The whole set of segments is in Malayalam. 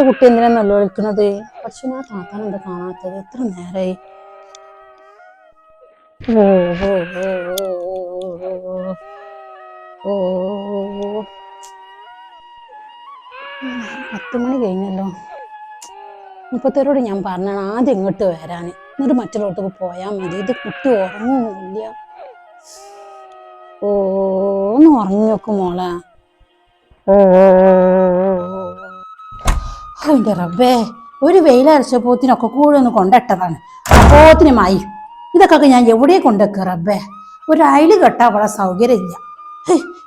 കുട്ടി എന്തിനാന്നല്ലോ വിളിക്കണത്? പക്ഷെ ഞാൻ താത്താൻ എന്താ കാണാത്തത്? എത്ര നേരായി? ഓ ഓ ഓ ഓ 10 മണി കഴിഞ്ഞല്ലോ. മുപ്പത്തേരോട് ഞാൻ പറഞ്ഞാണ് ആദ്യം ഇങ്ങോട്ട് വരാൻ, എന്നിട്ട് മറ്റുള്ളവർക്ക് പോയാൽ മതി. ഇത് കുട്ടി ഉറങ്ങുന്നില്ല. ഓ ഒന്ന് ഉറങ്ങി നോക്കും മോളെ. അതിന്റെ റബ്ബേ, ഒരു വെയിലരച്ചപ്പോത്തിനൊക്കെ കൂടെ ഒന്ന് കൊണ്ടിട്ടതാണ്. അപ്പോത്തിനുമായി ഇതൊക്കെ ഞാൻ എവിടെ കൊണ്ടുവെക്കുക റബ്ബേ? ഒരു അയല് കെട്ടാ അവളെ സൗകര്യം ഇല്ല.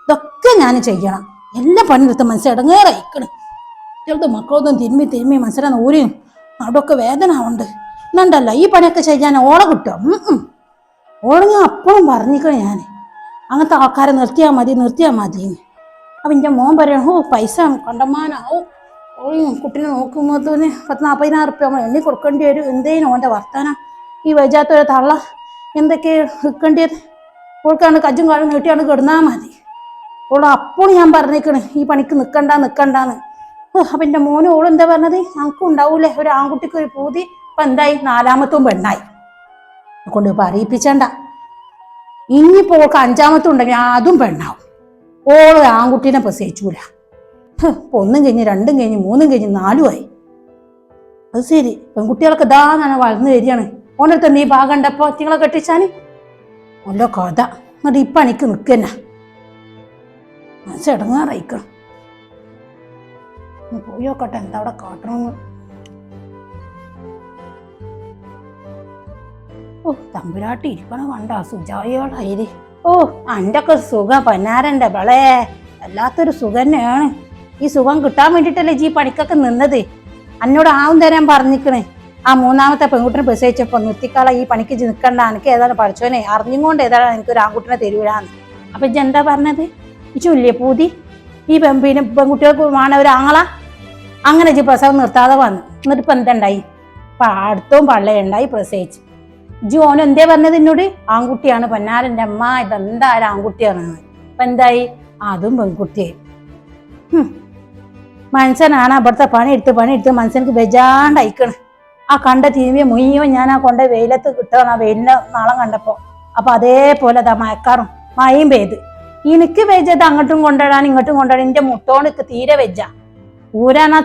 ഇതൊക്കെ ഞാൻ ചെയ്യണം. എല്ലാ പണി നിർത്ത മനസ്സിൽ ഇടങ്ങേറായിക്കണം. കുട്ടികൾക്ക് മക്കളൊന്നും തിരുമ്മി മനസ്സിലാന്ന് ഊരിയും അവിടെയൊക്കെ വേദന ഉണ്ട് എന്നുണ്ടല്ലോ. ഈ പണിയൊക്കെ ചെയ്യാൻ ഓളെ കിട്ടും. ഓളെ ഞാൻ അപ്പോഴും പറഞ്ഞിക്കണേ, ഞാൻ അങ്ങനത്തെ ആൾക്കാരെ നിർത്തിയാൽ മതി. അപ്പം എൻ്റെ മോൻ പറയണം, പൈസ കണ്ടമാനാവും. കുട്ടീനെ നോക്കുമ്പോൾ 40,000 റുപ്യ നമ്മൾ എണ്ണി കൊടുക്കേണ്ടി വരും. എന്തേനും ഓൻ്റെ വർത്താനം. ഈ വൈജാത്തൊരു തള്ള എന്തൊക്കെ നിൽക്കേണ്ടിയത്? ഓൾക്കാണ് കജ്ജും കാലും നീട്ടിയാണ് കിടന്നാൽ മതി. ഓൾ അപ്പോൾ ഞാൻ പറഞ്ഞേക്കണ് ഈ പണിക്ക് നിൽക്കണ്ടാന്ന്. അപ്പം എൻ്റെ മോനും ഓൾ എന്താ പറഞ്ഞത്? ഞങ്ങൾക്കും ഉണ്ടാവൂലേ ഒരു ആൺകുട്ടിക്ക് ഒരു പൂതി. ഇപ്പം എന്തായി? 4ാമത്തും പെണ്ണായി. കൊണ്ട് പറയിപ്പിച്ചണ്ട. ഇനിയിപ്പോൾ ഓൾക്ക് 5ാമത്തും ഉണ്ടെങ്കിൽ അതും പെണ്ണാവും. ഓള് ആൺകുട്ടീനെ പ്രസവിച്ചൂല. 1 കഴിഞ്ഞ് 2 കഴിഞ്ഞ് 3 കഴിഞ്ഞ് 4 ആയി. അത് ശരി, പെൺകുട്ടികളൊക്കെ ഇതാന്നാണ് വളർന്നു വരികയാണ്. ഓനടുത്ത് നീ ഭാഗം ഉണ്ടപ്പോ നിങ്ങളെ കെട്ടിച്ചാന് നല്ല കഥ. എന്നിട്ട് ഈ പണിക്ക് നിൽക്കന്നെ മനസ്സിടങ്ങാറായിക്കണം. പോയോക്കട്ടെ എന്താ അവിടെ കാട്ടണമെന്ന്. തമ്പുരാട്ടി ഇരിക്കണ കണ്ട സുജായോളായിരി. എൻ്റെ ഒക്കെ സുഖം പന്നാരൻ്റെ ബളേ, വല്ലാത്തൊരു സുഖം തന്നെയാണ്. ഈ സുഖം കിട്ടാൻ വേണ്ടിയിട്ടല്ലേ ഈ പണിക്കൊക്കെ നിന്നത്. എന്നോട് ആവും തരാൻ പറഞ്ഞിക്കണേ. ആ 3ാമത്തെ പെൺകുട്ടിനെ പ്രസവിച്ചപ്പോൾ നിർത്തിക്കാളെ ഈ പണിക്ക് നിൽക്കണ്ട, എനിക്ക് ഏതാണ് പഠിച്ചോനെ അറിഞ്ഞുകൊണ്ട് ഏതാണ് എനിക്ക് ഒരു ആൺകുട്ടിനെ തരൂലാന്ന്. അപ്പൊ ഇജ്ജ് എന്താ പറഞ്ഞത്? ഇച്ചില്ലേ പൂതി ഈ പെൺകുട്ടികൾക്ക് വേണ ഒരു ആങ്ങള? അങ്ങനെ ഇജ്ജ് പ്രസവം നിർത്താതെ വന്നു. എന്നിട്ട് ഇപ്പം എന്തുണ്ടായി? അടുത്തവും പള്ളയുണ്ടായി പ്രസവിച്ച്. ഇജ്ജ് ഓൻ എന്തേ പറഞ്ഞത് എന്നോട്? ആൺകുട്ടിയാണ് പൊന്നാരൻ്റെ അമ്മ, ഇതെന്തായാലും ആൺകുട്ടിയാണ്. ഇപ്പം എന്തായി? അതും പെൺകുട്ടിയായി. മനുഷ്യനാണ് അവിടുത്തെ പണിയെടുത്ത് മനുഷ്യനക്ക് ബെജാണ്ടയക്കണ്. ആ കണ്ട തിരുമ്പിയ മുഴുവൻ ഞാൻ ആ കൊണ്ട വെയിലത്ത് കിട്ടണം. ആ വെയിലിന്റെ നാളം കണ്ടപ്പോ അപ്പൊ അതേപോലെ മഴക്കാറും മഴയും പെയ്ത്. എനിക്ക് വെജത് അങ്ങോട്ടും കൊണ്ടിടാൻ ഇങ്ങോട്ടും കൊണ്ടിടാൻ. എന്റെ മുട്ടോണിക്ക് തീരെ വെജ ഊരാനാ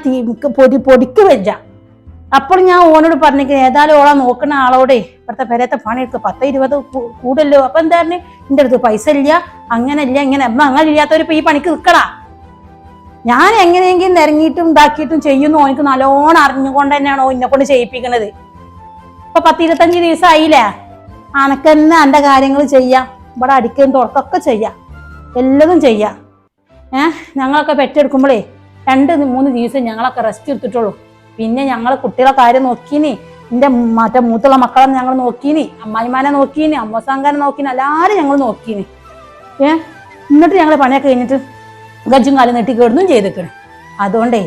പൊടിക്ക് വെജ. അപ്പോൾ ഞാൻ ഓനോട് പറഞ്ഞിരിക്കും, ഏതായാലും ഓളെ നോക്കുന്ന ആളോടെ ഇവിടുത്തെ പെരത്തെ പണിയെടുക്കുക 10-20 കൂടല്ലോ. അപ്പൊ എന്തായിരുന്നു? എൻ്റെ അടുത്ത് പൈസ ഇല്ല, അങ്ങനെ ഇല്ല, അങ്ങനെ ഇല്ലാത്തവരിപ്പോ ഈ പണിക്ക് നിൽക്കടാ. ഞാൻ എങ്ങനെയെങ്കിലും ഇറങ്ങിയിട്ടും ഇതാക്കിയിട്ടും ചെയ്യുന്നു. ഓനിക്ക് നല്ലോണം അറിഞ്ഞുകൊണ്ട് തന്നെയാണോ എന്നെ കൊണ്ട് ചെയ്യിപ്പിക്കണത്. ഇപ്പൊ 10-25 ദിവസം ആയില്ലേ? അനക്ക് തന്നെ എൻ്റെ കാര്യങ്ങൾ ചെയ്യാം. ഇവിടെ അടിക്കുകയും തുറക്കൊക്കെ ചെയ്യാം, എല്ലതും ചെയ്യാം. ഞങ്ങളൊക്കെ പെറ്റെടുക്കുമ്പോഴേ 2-3 ദിവസം ഞങ്ങളൊക്കെ റെസ്റ്റ് എടുത്തിട്ടുള്ളൂ. പിന്നെ ഞങ്ങൾ കുട്ടികളെ കാര്യം നോക്കീനി, എൻ്റെ മൂത്തുള്ള മക്കളെ ഞങ്ങൾ നോക്കീനി, അമ്മായിമാനെ നോക്കീനി, അമ്മസാങ്കാനെ നോക്കീനി, എല്ലാവരും ഞങ്ങൾ നോക്കീനി. എന്നിട്ട് ഞങ്ങൾ പണിയൊക്കെ കഴിഞ്ഞിട്ട് ഗജ്ജും കാലും നെട്ടി കേടുന്നും ചെയ്തിക്കണം. അതുകൊണ്ടേ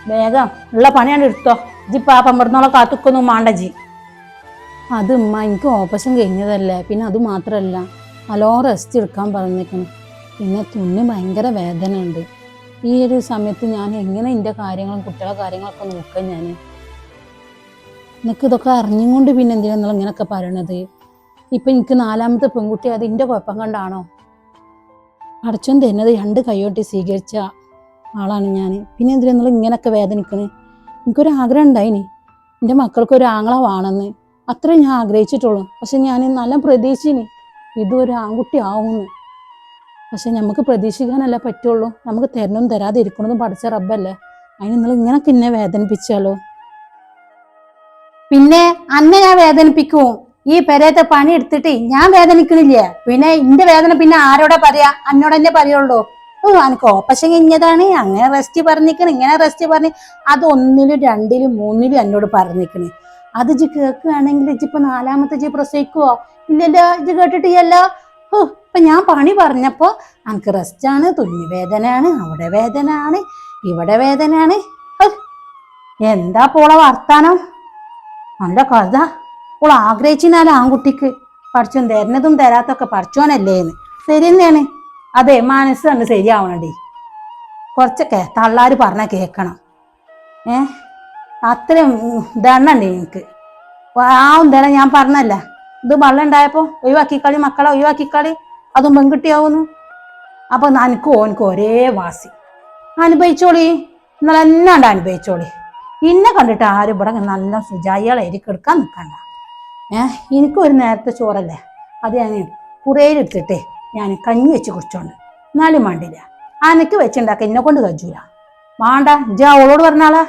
വേഗം ഉള്ള പണിയാണ് എടുത്തോ. ഇജിപ്പോൾ ആ പമ്പറന്നോളം കാത്തുക്കൊന്നും മാണ്ട ജി. അത് എനിക്ക് ഓപ്പറേഷൻ കഴിഞ്ഞതല്ലേ. പിന്നെ അത് മാത്രമല്ല നല്ലോണം റെസ്റ്റ് എടുക്കാൻ പറഞ്ഞേക്കണം. പിന്നെ തുന്നി ഭയങ്കര വേദന ഉണ്ട്. ഈ ഒരു സമയത്ത് ഞാൻ എങ്ങനെ എൻ്റെ കാര്യങ്ങളും കുട്ടികളെ കാര്യങ്ങളൊക്കെ നോക്കാം? ഞാൻ എനിക്ക് ഇതൊക്കെ അറിഞ്ഞുകൊണ്ട് പിന്നെ എന്തിനാ നിങ്ങൾ ഇങ്ങനെയൊക്കെ പറയണത്? ഇപ്പം എനിക്ക് 4ാമത്തെ പെൺകുട്ടി, അത് എൻ്റെ കുഴപ്പം കണ്ടാണോ? അടച്ചോൻ തരുന്നത് 2 കൈയോട്ടി സ്വീകരിച്ച ആളാണ് ഞാൻ. പിന്നെ എന്തിനാ നിങ്ങൾ ഇങ്ങനെയൊക്കെ വേദനിക്കണേ? എനിക്കൊരാഗ്രഹം ഉണ്ടായിനി എൻ്റെ മക്കൾക്കൊരു ആങ്ങള വേണമെന്ന്. അത്രയും ഞാൻ ആഗ്രഹിച്ചിട്ടുള്ളൂ. പക്ഷെ ഞാൻ നല്ല പ്രതീക്ഷിച്ചിനി ഇതൊരു ആൺകുട്ടി ആവുമെന്ന്. പക്ഷെ നമുക്ക് പ്രതീക്ഷിക്കാനല്ല പറ്റുള്ളൂ. നമുക്ക് തരണതും തരാതെ ഇരിക്കണതും പഠിച്ച റബ്ബല്ലേ. അതിന് നിങ്ങൾ ഇങ്ങനൊക്കെ എന്നെ വേദനിപ്പിച്ചാലോ? പിന്നെ അന്നെ ഞാൻ വേദനിപ്പിക്കും. ഈ പെരേത്തെ പണി എടുത്തിട്ട് ഞാൻ വേദനിക്കണില്ലേ? പിന്നെ എന്റെ വേദന പിന്നെ ആരോടെ പറയാ? എന്നോട് തന്നെ പറയുള്ളൂ. എനിക്ക് ഓപ്പറേഷൻ കഴിഞ്ഞതാണ്, അങ്ങനെ റെസ്റ്റ് പറഞ്ഞിക്കണ്, ഇങ്ങനെ റെസ്റ്റ് പറഞ്ഞ്. അത് 1-ലും 2-ലും 3-ലും എന്നോട് പറഞ്ഞിക്കണ്. അത് ഇജ്ജ് കേൾക്കുകയാണെങ്കിൽ ഇജ്ജിപ്പോ 4ാമത്തെ ഇജ്ജ് പ്രസവിക്കുവോ? ഇല്ലല്ലോ, ഇജ്ജ് കേട്ടിട്ടില്ലല്ലോ. ഇപ്പൊ ഞാൻ പണി പറഞ്ഞപ്പോ എനിക്ക് റെസ്റ്റാണ്, തുന്നി വേദനയാണ്, അവിടെ വേദനയാണ്, ഇവിടെ വേദനയാണ്. എന്താ പോള വർത്താനം? നല്ല കഥ. അപ്പോൾ ആഗ്രഹിച്ചാൽ ആൺകുട്ടിക്ക് പഠിച്ചോൻ തരുന്നതും തരാത്തൊക്കെ പഠിച്ചോനല്ലേന്ന്. ശരി തന്നെയാണ്. അതെ, മനസ്സ് കണ്ട് ശരിയാവണടി. കുറച്ചൊക്കെ തള്ളാര് പറഞ്ഞാൽ കേൾക്കണം. അത്രയും ദണ്ണുണ്ട് എനിക്ക്. ആ ഞാൻ പറഞ്ഞല്ല, ഇത് വെള്ളം ഉണ്ടായപ്പോ ഒഴിവാക്കിക്കളി മക്കളെ, ഒഴിവാക്കിക്കളി, അതും പെൺകുട്ടിയാവുന്നു. അപ്പൊ എനിക്കും ഓനക്കും ഒരേ വാസി. അനുഭവിച്ചോളി, ഇന്നലെ എന്നാണ്ട് അനുഭവിച്ചോളി. ഇന്നെ കണ്ടിട്ട് ആരും ഇവിടെ നല്ല സുജായികളായിരിക്കും എടുക്കാൻ നിൽക്കണ്ട. എനിക്കും ഒരു നേരത്തെ ചോറല്ലേ, അത് ഞാൻ കുറേയിലെടുത്തിട്ടേ ഞാൻ കഞ്ഞി വെച്ച് കുടിച്ചോണ്ട്, എന്നാലും വേണ്ടില്ല. അനക്ക് വെച്ചുണ്ടാക്ക എന്നെ കൊണ്ട് കജൂല. വേണ്ട, ഇജ്ജ് അവളോട് പറഞ്ഞാളാ,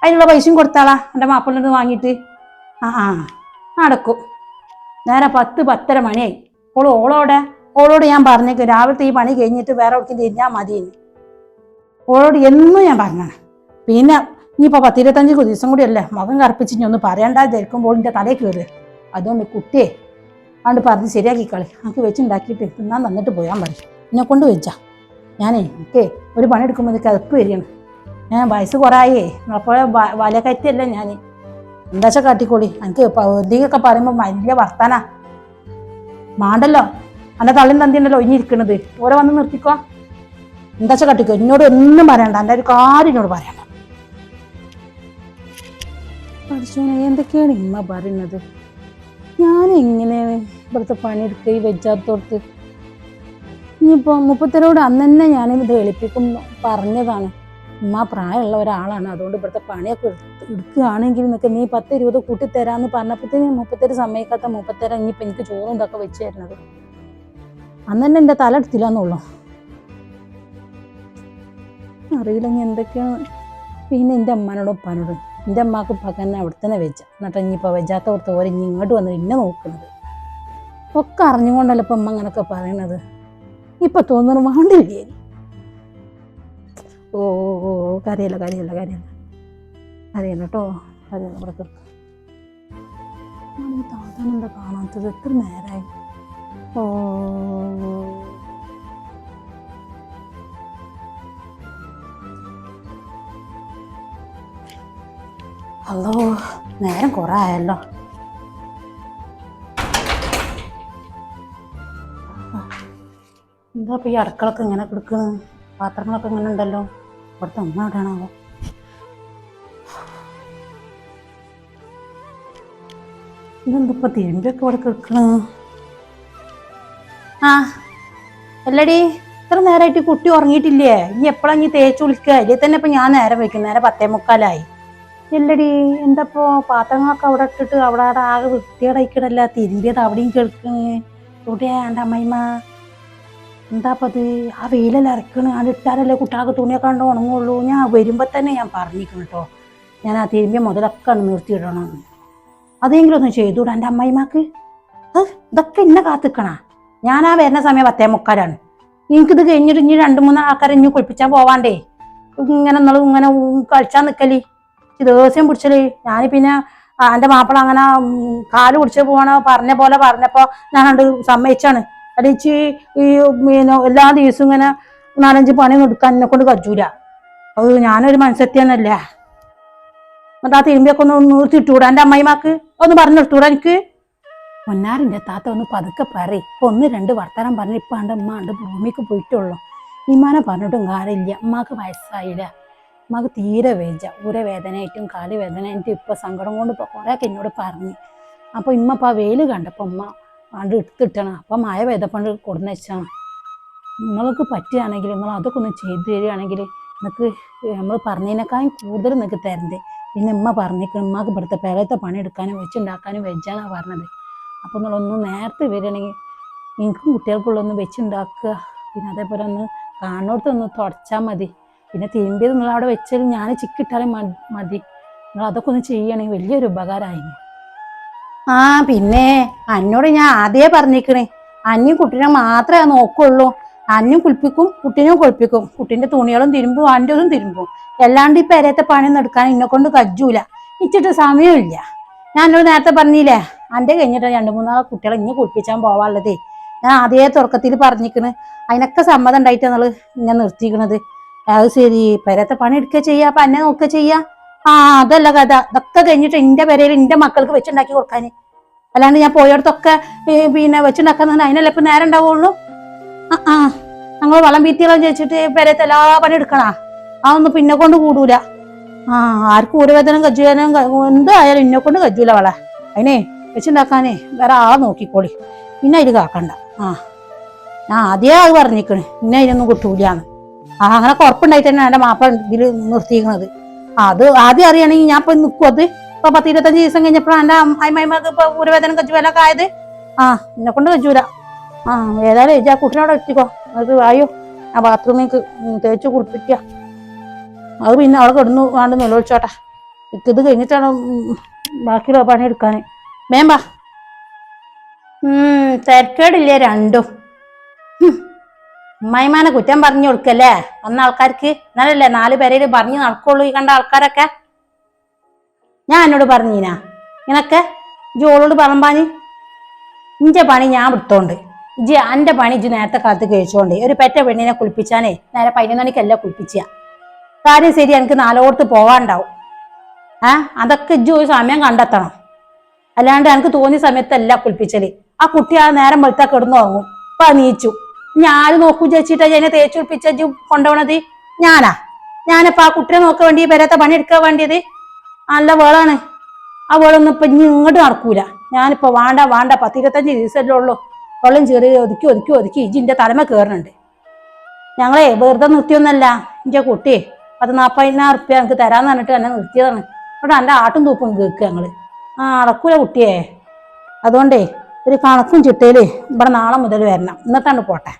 അതിനുള്ള പൈസയും കൊടുത്താളാ എൻ്റെ മാപ്പിളിനോട് വാങ്ങിയിട്ട്. നടക്കും. നേരെ 10-10:30 മണിയായി. ഓളോട് ഞാൻ പറഞ്ഞേക്കും രാവിലത്തെ ഈ പണി കഴിഞ്ഞിട്ട് വേറെ എവിടേക്കും തിരിഞ്ഞാൽ മതിയെന്ന്. ഓളോട് എന്നും ഞാൻ പറഞ്ഞാണ്. പിന്നെ ഇനിയിപ്പോൾ 10-25 ദിവസം കൂടി അല്ലേ മുഖം കറുപ്പിച്ച് ഇനി ഒന്ന് പറയണ്ടാതിരിക്കുമ്പോൾ എൻ്റെ തലയിൽ കയറുക. അതുകൊണ്ട് കുട്ടിയെ അതുകൊണ്ട് പറഞ്ഞ് ശരിയാക്കി കളി. നമുക്ക് വെച്ചുണ്ടാക്കിയിട്ട് തിന്നാൻ തന്നിട്ട് പോയാൻ പറയും. എന്നെ കൊണ്ട് വെച്ചാ എനിക്ക് ഒരു പണി എടുക്കുമ്പോൾ എനിക്ക് കിതപ്പ് വരികയാണ്. വയസ്സ് കുറേ അപ്പോൾ വല കയറ്റല്ല ഞാൻ. എന്താ വെച്ചാൽ കാട്ടിക്കോളി. എനിക്ക് എന്തെങ്കിലുമൊക്കെ പറയുമ്പോൾ വലിയ വർത്താനാ. മാണ്ടല്ലോ, എൻ്റെ തള്ളിയും തന്തിയുണ്ടല്ലോ ഒഴിഞ്ഞിരിക്കണത്. ഓരോ വന്ന് നിർത്തിക്കോ. എന്താ വെച്ചാൽ കാട്ടിക്കോ. എന്നോട് ഒന്നും പറയണ്ട, എൻ്റെ ഒരു കാര്യം എന്നോട് പറയണ്ട. പഠിച്ചോനെ, എന്തൊക്കെയാണ് ഇമ്മ പറയുന്നത്? ഞാൻ എങ്ങനെ ഇവിടുത്തെ പണിയെടുക്കുക ഈ വെജാത്തോടത്ത്? ഇനിയിപ്പോൾ മുപ്പത്തരോട് അന്ന് തന്നെ ഞാൻ ഇത് എളിപ്പിക്കും പറഞ്ഞതാണ്. ഉമ്മ പ്രായമുള്ള ഒരാളാണ്, അതുകൊണ്ട് ഇവിടുത്തെ പണിയൊക്കെ എടുക്കുകയാണെങ്കിൽ നിനക്ക് നീ 10-20 കൂട്ടിത്തരാന്ന് പറഞ്ഞപ്പോഴത്തേന് മുപ്പത്തേര് സമ്മതിക്കാത്ത മുപ്പത്തേര ഇനിയിപ്പോൾ എനിക്ക് ചോറും ഇതൊക്കെ വെച്ച് തരുന്നത്. അന്ന് തന്നെ എൻ്റെ തല എടുത്തില്ലെന്നുള്ളൂ. അറിയില്ല ഇനി എന്തൊക്കെയാണ്. പിന്നെ എൻ്റെ അമ്മനോടും ഉപ്പാനോടും, എൻ്റെ അമ്മക്ക് പകന്നെ അവിടെ തന്നെ വെച്ച, എന്നിട്ട് ഇനിയിപ്പോൾ വെജാത്തോടത്ത് ഓരോ ഇനി ഇങ്ങോട്ട് വന്ന് എന്നെ നോക്കുന്നത് ഒക്കെ അറിഞ്ഞുകൊണ്ടല്ലോ ഇപ്പം അമ്മ അങ്ങനൊക്കെ പറയണത്. ഇപ്പം തോന്നുന്നു വേണ്ടില്ലേ. ഓ കരയല്ല കേട്ടോ, കരയല്ല. ഇവിടെ ഈ താത്താനെന്താ കാണാത്തത്? എത്ര നേരമായി. അല്ലോ, നേരം കുറെ ആയല്ലോ. എന്താ ഇപ്പം ഈ അടുക്കളൊക്കെ ഇങ്ങനെ കിടക്കണ്? പാത്രങ്ങളൊക്കെ ഇങ്ങനെ ഉണ്ടല്ലോ. ഇവിടുത്തെ അമ്മ എവിടെയാണാവോ? ഇതെന്തിപ്പോൾ തിരുമ്പിയൊക്കെ ഇവിടെ കിടക്കണ്? അല്ലടി, ഇത്ര നേരമായിട്ട് കുട്ടി ഉറങ്ങിയിട്ടില്ലേ? ഇനി എപ്പോഴാണ് ഇനി തേച്ച് വിളിക്കുക? ഇതിൽ തന്നെ ഇപ്പം ഞാൻ നേരം വയ്ക്കും. നേരെ 10:45. ഇല്ലടി, എന്താപ്പോ പാത്രങ്ങളൊക്കെ അവിടെ ഇട്ടിട്ട് അവിടെ ആകെ വൃത്തികേടായിക്കിടല്ല. തിരുമ്പിയത് അവിടെയും കേൾക്കണ്. എവിടെയാ എൻ്റെ അമ്മയിമ്മ? എന്താപ്പത്? ആ വെയിലെല്ലാം ഇറക്കണ്. അത് ഇട്ടാലല്ലേ കുട്ടികൾക്ക് തുണിയൊക്കെ കണ്ട് ഉണങ്ങുള്ളൂ. ഞാൻ വരുമ്പോൾ തന്നെ ഞാൻ പറഞ്ഞിരിക്കണം കേട്ടോ, ഞാൻ ആ തിരുമ്പിയ മുതലൊക്കെ നിർത്തിയിടണമെന്ന്. അതെങ്കിലും ഒന്ന് ചെയ്തുകൂടാ എൻ്റെ അമ്മയിമ്മക്ക്? ഇതൊക്കെ ഇന്നെ കാത്തിക്കണ. ഞാൻ ആ വരുന്ന സമയം 10:45. എനിക്കിത് കഴിഞ്ഞിട്ട് ഇനി 2-3 ആൾക്കാരെ ഇനി കുളിപ്പിച്ചാൽ പോവാണ്ടേ. ഇങ്ങനെ ഇങ്ങനെ കളിച്ചാൽ നിൽക്കല് ദേഷ്യം പിടിച്ചല്. ഞാൻ പിന്നെ എൻ്റെ മാപ്പിള അങ്ങനെ കാല് പിടിച്ച് പോകണ പറഞ്ഞപ്പോ ഞാൻ കണ്ട് സമ്മതിച്ചാണ്. അടിച്ച് ഈ എല്ലാ ദിവസവും ഇങ്ങനെ 4-5 പണി എടുക്കാൻ എന്നെ കൊണ്ട് കജൂല. അത് ഞാനൊരു മനസ്സെത്തിയെന്നല്ല. എന്നിട്ട് ആ തിരുമ്പിയൊക്കെ ഒന്ന് നിർത്തിയിട്ടൂടാ എൻ്റെ അമ്മയിമാക്ക്? ഒന്ന് പറഞ്ഞിട്ടൂടാ എനിക്ക്? പൊന്നാറിൻ്റെ താത്ത ഒന്ന് പതുക്കെ പറയും. ഇപ്പൊ 1-2 വർത്തമാനം പറഞ്ഞ് ഇപ്പൊ എൻ്റെ അമ്മ ഉണ്ട് ഭൂമിക്ക് പോയിട്ടുള്ളൂ. ഇമ്മാനെ പറഞ്ഞിട്ടും കാര്യമില്ല. അമ്മക്ക് വയസ്സായില്ല. അമ്മക്ക് തീരെ വേജ, ഊരവേദനയായിട്ടും കാല് വേദനയായിട്ടും ഇപ്പൊ സങ്കടം കൊണ്ട് ഇപ്പൊ കുറേയൊക്കെ എന്നോട് പറഞ്ഞു. അപ്പൊ ഇമ്മ ഇപ്പൊ ആ വെയിൽ കണ്ടപ്പോ അമ്മ ആണ്ട് എടുത്തിട്ടണം. അപ്പൊ മഴ പെയ്തപ്പണ്ട് കൊടുന്ന് വെച്ചാണ്. നിങ്ങൾക്ക് പറ്റുകയാണെങ്കിൽ നിങ്ങൾ അതൊക്കെ ഒന്ന് ചെയ്തു തരികയാണെങ്കിൽ നിങ്ങൾക്ക് നമ്മൾ പറഞ്ഞതിനേക്കാളും കൂടുതൽ നിങ്ങൾക്ക് തരണ്ടേ. പിന്നെ ഉമ്മ പറഞ്ഞിരിക്കണം ഉമ്മക്ക് ഇവിടുത്തെ പേരത്തെ പണിയെടുക്കാനും വെച്ചുണ്ടാക്കാനും വെച്ചാണ് പറഞ്ഞത്. അപ്പോൾ നിങ്ങളൊന്ന് നേരത്തെ വരികയാണെങ്കിൽ എനിക്കും കുട്ടികൾക്കുള്ളൊന്ന് വെച്ചുണ്ടാക്കുക. പിന്നെ അതേപോലെ ഒന്ന് കാണോടത്തൊന്ന് തുടച്ചാൽ മതി. പിന്നെ തിരുമ്പിയത് നിങ്ങൾ അവിടെ വെച്ചാൽ ഞാൻ ചിക്കിട്ടാലും മതി. നിങ്ങൾ അതൊക്കെ ഒന്ന് ചെയ്യണമെങ്കിൽ വലിയൊരു ഉപകാരമായിരുന്നു. പിന്നെ എന്നോട് ഞാൻ ആദ്യമേ പറഞ്ഞിരിക്കണേ, അന്യും കുട്ടീനെ മാത്രമേ നോക്കുള്ളൂ. അന്യും കുളിപ്പിക്കും, കുട്ടീനെയും കുളിപ്പിക്കും, കുട്ടീൻ്റെ തുണികളും തിരുമ്പും, അൻ്റെതും തിരുമ്പും. അല്ലാണ്ട് ഈ പെരയത്തെ പണിയൊന്നും എടുക്കാൻ എന്നെ കൊണ്ട് കജ്ജൂല. ഇച്ചിട്ട് സമയമില്ല. ഞാൻ എന്നോട് നേരത്തെ പറഞ്ഞില്ലേ, എൻ്റെ കഴിഞ്ഞിട്ട് 2-3 കുട്ടികളെ ഇനി കുളിപ്പിച്ചാൻ പോവാനുള്ളതേ. ഞാൻ ആദ്യമേ തുടക്കത്തിൽ പറഞ്ഞിരിക്കണ്. അതിനൊക്കെ സമ്മതം ഉണ്ടായിട്ട് നമ്മൾ ഇന്നെ നിർത്തിയിരിക്കണത്. അത് ശരി, പെരയത്തെ പണി എടുക്കുക ചെയ്യുക, അപ്പൊ എന്നെ നോക്കുക ചെയ്യുക. അതല്ല കഥ. ഇതൊക്കെ കഴിഞ്ഞിട്ട് എൻ്റെ പെരയിൽ എൻ്റെ മക്കൾക്ക് വെച്ചുണ്ടാക്കി കൊടുക്കാൻ. അല്ലാണ്ട് ഞാൻ പോയടത്തൊക്കെ പിന്നെ വെച്ചുണ്ടാക്കാൻ അതിനല്ല ഇപ്പൊ നേരം ഉണ്ടാവുള്ളൂ. ഞങ്ങൾ വളം വീത്തികളും ചോദിച്ചിട്ട് പെരയത്തെ എല്ലാ പണി എടുക്കണ? അതൊന്നും പിന്നെ കൊണ്ട് കൂടൂല. ആ ആർക്കും ഊരവേദന കജ്ജുവേദന എന്തായാലും ഇന്നെ കൊണ്ട് കജ്ജൂല അവളെ. അതിനെ വെച്ചുണ്ടാക്കാനേ വേറെ ആളെ നോക്കിക്കോളി. പിന്നെ അതിൽ കാക്കണ്ട. ഞാൻ ആദ്യമേ അത് പറഞ്ഞിക്കണ് ഇന്നെ അതിനൊന്നും കിട്ടൂലാന്ന്. അങ്ങനെ കുഴപ്പമുണ്ടായിട്ട് തന്നെ എൻ്റെ മാപ്പ ഇതിൽ നിർത്തിയിരിക്കണത്. അത് ആദ്യം അറിയണമെങ്കിൽ ഞാൻ ഇപ്പൊ നിൽക്കും. അത് ഇപ്പൊ 10-25 ദിവസം കഴിഞ്ഞപ്പോഴാണ് എൻ്റെ അമ്മായിമ്മക്ക് ഇപ്പൊ ഊരവേദന കജ്ജുവേദനൊക്കെ ആയത്. എന്നെ കൊണ്ട് കജ്ജൂല. ഏതായാലും ആ കുട്ടീനോട് എത്തിക്കോ. അത് ആയോ ആ ബാത്റൂമിലേക്ക് തേച്ച് കുളിപ്പിക്കുക. അത് പിന്നെ അവളെ കിടന്നു വേണ്ട നിലവിളിച്ചോട്ടെ. ഇത് കഴിഞ്ഞിട്ടാണ് ബാക്കിയുള്ള പണിയെടുക്കാൻ. വേമ്പാ. തിരക്കേടില്ലേ രണ്ടും. അമ്മായിമാനെ കുറ്റം പറഞ്ഞു കൊടുക്കല്ലേ ആൾക്കാർക്ക്. എന്നാലല്ലേ 4 പേരേല് പറഞ്ഞു നടക്കുള്ളൂ ഈ കണ്ട ആൾക്കാരൊക്കെ. ഞാൻ എന്നോട് പറഞ്ഞീനാ ഇങ്ങനൊക്കെ ജോളോട് പറമ്പാന്? ഇഞ്ചെ പണി ഞാൻ വിട്ടോണ്ട് എന്റെ പണി ഇജ്ജ് നേരത്തെ കാലത്ത് കഴിച്ചോണ്ട്. ഒരു പെറ്റ പെണ്ണിനെ കുളിപ്പിച്ചാനേ നേരെ 11 മണിക്കല്ല കുളിപ്പിച്ച. കാര്യം ശരി, എനിക്ക് 4 പോവാണ്ടാവും. അതൊക്കെ ഇജ്ജ് ഒരു സമയം കണ്ടെത്തണം. അല്ലാണ്ട് എനിക്ക് തോന്നിയ സമയത്തല്ല കുളിപ്പിച്ചല്. ആ കുട്ടി ആ നേരം വെളുത്താ കിടന്നു വാങ്ങും. ഇപ്പൊ നീച്ചു ഞാൻ നോക്കൂ ചേച്ചിട്ടാ എന്നെ തേച്ചു കുളിപ്പിച്ച കൊണ്ടുപോണത് ഞാനിപ്പോ ആ കുട്ടിയെ നോക്കാൻ വേണ്ടി പെരത്തെ പണി എടുക്കാൻ വേണ്ടിയത്. നല്ല വേളാണ്. ആ വേളൊന്നും ഇപ്പൊ ഇനി ഇങ്ങോട്ട് നടക്കൂല. ഞാനിപ്പോ വേണ്ട 10-25 ദിവസമല്ലേ ഉള്ളൂ. വെള്ളം ചെറിയ ഒതുക്കി ഇജിന്റെ തലമ കയറുന്നുണ്ട്. ഞങ്ങളെ വെറുതെ നിർത്തിയൊന്നല്ല. ഇന്റെ കുട്ടി 40,000 റുപ്യ എനിക്ക് തരാന്ന് പറഞ്ഞിട്ട് എന്നെ നിർത്തിയതാണ്. അവിടെ എന്റെ ആട്ടും തൂപ്പും കേൾക്കുക ഞങ്ങള്. നടക്കൂല കുട്ടിയെ. അതുകൊണ്ടേ ഒരു കണക്കും ചിട്ടയില് ഇവിടെ നാളെ മുതൽ വരണം. ഇന്നത്താണ്ട് പോട്ടെ.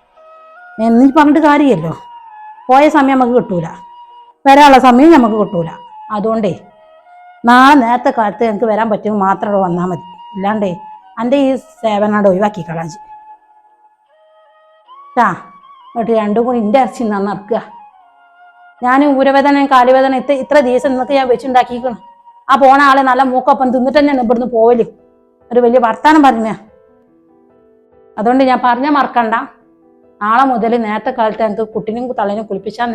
എന്ന് പറഞ്ഞിട്ട് കാര്യമല്ലോ. പോയ സമയം നമുക്ക് കിട്ടൂല, വരാനുള്ള സമയം നമുക്ക് കിട്ടൂല. അതുകൊണ്ടേ നാളെ നേരത്തെ കാലത്ത് എനിക്ക് വരാൻ പറ്റുമ്പോൾ മാത്രം അവിടെ വന്നാൽ മതി. അല്ലാണ്ടേ എൻ്റെ ഈ സേവനോട് ഒഴിവാക്കി കളാഞ്ചി എന്നിട്ട് രണ്ടും കൂടി ഇന്റെ ഇറച്ചി നടക്കുക. ഞാൻ ഊരവേദന കാലുവേദന ഇത്ര ദിവസം ഇന്നൊക്കെ ഞാൻ വെച്ചുണ്ടാക്കിക്കണം. ആ പോണ ആളെ നല്ല മൂക്കൊപ്പം തിന്നിട്ട് തന്നെയാണ് ഇവിടുന്ന് പോവല്. ഒരു വലിയ വർത്താനം പറഞ്ഞ. അതുകൊണ്ട് ഞാൻ പറഞ്ഞ മറക്കണ്ട. നാളെ മുതൽ നേരത്തെ കാലത്ത് എനിക്ക് കുട്ടിനും തള്ളനും കുളിപ്പിച്ചാൽ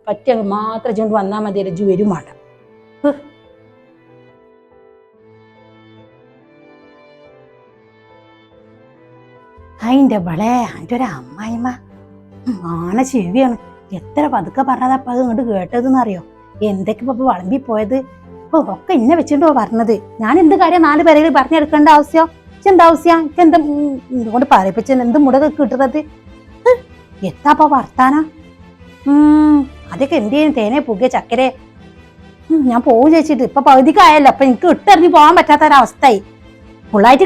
പറ്റിയ മാത്രം ഇജുകൊണ്ട് വന്നാൽ മതി. ഇജ്ജ് വരും വേണ്ട. അതിൻ്റെ വളേ അതിൻ്റെ ഒരു അമ്മായിമ്മ ചെവിയാണ്. എത്ര പതുക്കെ പറഞ്ഞതപ്പ അത് ഇങ്ങോട്ട് കേട്ടതെന്നറിയോ? എന്തൊക്കെ ഇപ്പൊ വളമ്പി പോയത്. ഒക്കെ ഇന്നെ വെച്ചിട്ടോ പറഞ്ഞത്. ഞാൻ എന്ത് കാര്യം 4 പേരെങ്കിലും പറഞ്ഞെടുക്കേണ്ട ആവശ്യം? എന്താ ആവശ്യം? എന്താ ഇതുകൊണ്ട് പറയിപ്പിച്ച എന്ത് മുടക്ക് കിട്ടുന്നത്? എത്താപ്പ വർത്താനം? അതൊക്കെ എന്ത് ചെയ്യും? തേനെ പുകിയ ചക്കരെ. ഞാൻ പോകും ചേച്ചിട്ട് ഇപ്പൊ പകുതിക്കായല്ലോ. അപ്പൊ എനിക്ക് ഇട്ടെറിഞ്ഞ് പോകാൻ പറ്റാത്തൊരവസ്ഥയായി. ഫുള്ളായിട്ട്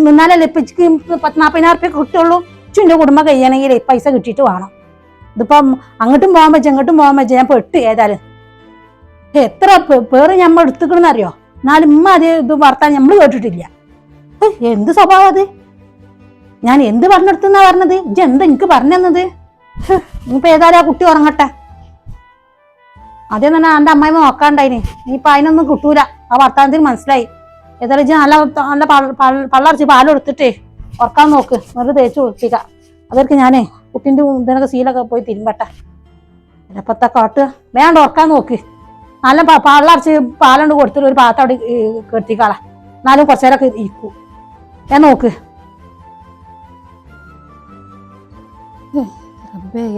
നിന്നാലല്ലേ ഇപ്പൊ 40,000 റുപ്യ കിട്ടുള്ളൂ. എന്റെ കുടുംബം കഴിയണമെങ്കിൽ പൈസ കിട്ടിയിട്ട് വേണം. ഇതിപ്പം അങ്ങോട്ടും പോകാൻ പറ്റും ഇങ്ങോട്ടും പോകാൻ പറ്റും. ഞാൻ പെട്ട് ഏതായാലും എത്ര പേര് ഞമ്മ എടുത്തുക്കണെന്നറിയോ? എന്നാലും അത് ഇത് വർത്താൻ നമ്മള് കേട്ടിട്ടില്ല. എന്ത് സ്വഭാവം അത്? ഞാൻ എന്ത് പറഞ്ഞെടുത്തുന്നാ പറഞ്ഞത്? ഇജ്ജ് എന്താ എനിക്ക് പറഞ്ഞു തന്നത്? ഇനിയിപ്പോ ഏതായാലും ആ കുട്ടി ഉറങ്ങട്ടെ. അതേ തന്നെ എന്റെ അമ്മായിമ്മ നോക്കാണ്ടായിന്. ഇനിയിപ്പൊ അതിനൊന്നും കിട്ടൂല. ആ വർത്താനത്തിന് മനസ്സിലായി. ഏതായാലും ഇജ്ജ് നല്ല പള്ളറച്ച് പാലെടുത്തിട്ടേ ഉറക്കാൻ നോക്ക്. വെറുതെ തേച്ച് കുളിപ്പിക്ക. അവർക്ക് ഞാനേ കുട്ടിന്റെ ഇതിനൊക്കെ സീലൊക്കെ പോയി തിരുമ്പട്ടെ. ഇപ്പത്തെ കാട്ട് വേണ്ട ഉറക്കാൻ നോക്ക്. നല്ല പള്ളറച്ച് പാലുകൊണ്ട് കൊടുത്തിട്ട് ഒരു പാത്രം അവിടെ കെട്ടിക്കാളാ. എന്നാലും കുറച്ചേരൊക്കെ ഇരിക്കൂ. ഞാൻ നോക്ക്.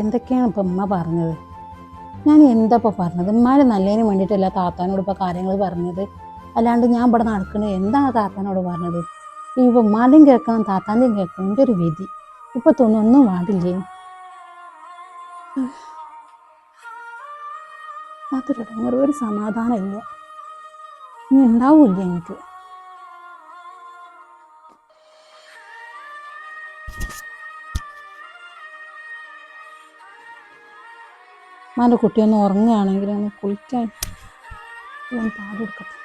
എന്തൊക്കെയാണ് ഇപ്പൊ ഉമ്മ പറഞ്ഞത്? ഞാൻ എന്താ ഇപ്പൊ പറഞ്ഞത്? ഉമ്മാര് നല്ലതിന് വേണ്ടിയിട്ടല്ല താത്താനോട് ഇപ്പൊ കാര്യങ്ങൾ പറഞ്ഞത്. അല്ലാണ്ട് ഞാൻ ഇവിടെ നടക്കുന്നത് എന്താണ് താത്താനോട് പറഞ്ഞത്? ഇപ്പൊ ഉമ്മാന്റെയും കേൾക്കണം താത്താന്റെയും കേൾക്കണം. എൻ്റെ ഒരു വിധി. ഇപ്പൊ തോന്നുന്നു ഒന്നും പാടില്ലേ. അതൊരു ഒരു സമാധാനമില്ല. ഇനി ഉണ്ടാവൂല്ല എനിക്ക്. ഉമ്മാൻ്റെ കുട്ടിയൊന്ന് ഉറങ്ങുകയാണെങ്കിൽ ഒന്ന് കുളിക്കാൻ പാലെടുക്കട്ടെ.